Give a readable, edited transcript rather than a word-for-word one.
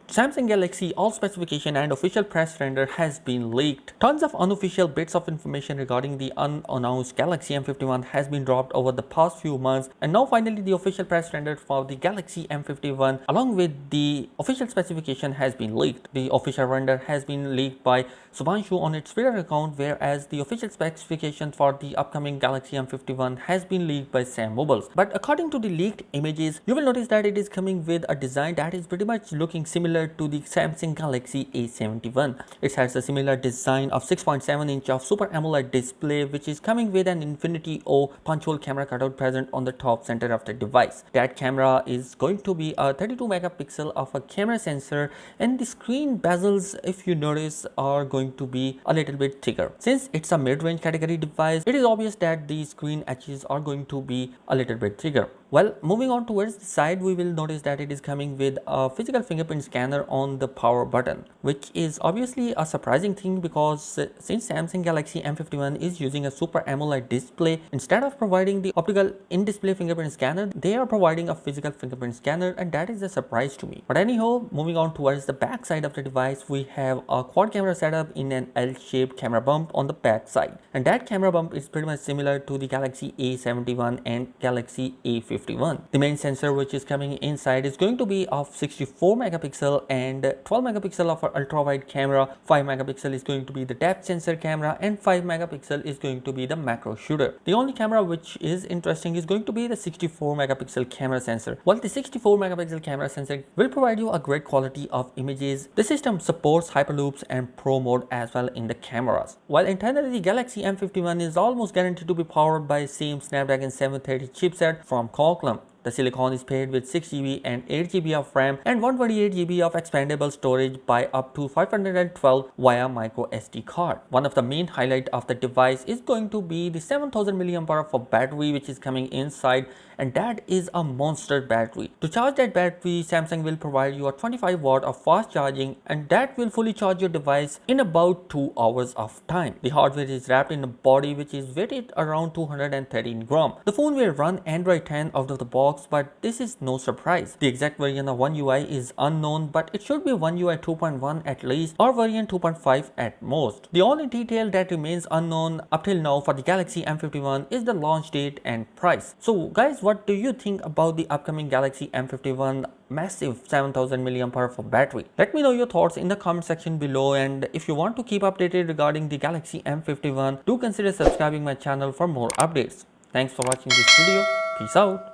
Samsung Galaxy all specification and official press render has been leaked. Tons of unofficial bits of information regarding the unannounced Galaxy M51 has been dropped over the past few months, and now finally the official press render for the Galaxy M51 along with the official specification has been leaked. The official render has been leaked by Subhanshu on its Twitter account, whereas the official specification for the upcoming Galaxy M51 has been leaked by Sam Mobiles. But according to the leaked images, you will notice that it is coming with a design that is pretty much looking similar to the Samsung Galaxy A71. It has a similar design of 6.7 inch of Super AMOLED display, which is coming with an Infinity O punch hole camera cutout present on the top center of the device. That camera is going to be a 32 megapixel of a camera sensor, and the screen bezels, if you notice, are going to be a little bit thicker. Since it's a mid-range category device, it is obvious that the screen edges are going to be a little bit thicker. Well, moving on towards the side, we will notice that it is coming with a physical fingerprint scanner on the power button, which is obviously a surprising thing because since Samsung Galaxy M51 is using a Super AMOLED display, instead of providing the optical in-display fingerprint scanner, they are providing a physical fingerprint scanner, and that is a surprise to me. But anyhow, moving on towards the back side of the device, we have a quad camera setup in an L-shaped camera bump on the back side, and that camera bump is pretty much similar to the Galaxy A71 and Galaxy A51. The main sensor which is coming inside is going to be of 64 megapixel and 12 megapixel of our ultra wide camera, 5 megapixel is going to be the depth sensor camera, and 5 megapixel is going to be the macro shooter. The only camera which is interesting is going to be the 64 megapixel camera sensor. While the 64 megapixel camera sensor will provide you a great quality of images, the system supports hyperloops and pro mode as well in the cameras. While internally the Galaxy M51 is almost guaranteed to be powered by same Snapdragon 730 chipset from Qualcomm. The silicon is paired with 6GB and 8GB of RAM and 128GB of expandable storage by up to 512 via micro SD card. One of the main highlight of the device is going to be the 7000 mAh of battery which is coming inside, and that is a monster battery. To charge that battery, Samsung will provide you a 25 watt of fast charging, and that will fully charge your device in about 2 hours of time. The hardware is wrapped in a body which is weighted around 213 grams. The phone will run Android 10 out of the box, but this is no surprise. The exact version of One UI is unknown, but it should be One UI 2.1 at least, or variant 2.5 at most. The only detail that remains unknown up till now for the Galaxy M51 is the launch date and price. So guys, what do you think about the upcoming Galaxy M51 massive 7000 mAh for battery? Let me know your thoughts in the comment section below, and if you want to keep updated regarding the Galaxy M51, do consider subscribing my channel for more updates. Thanks for watching this video. Peace out.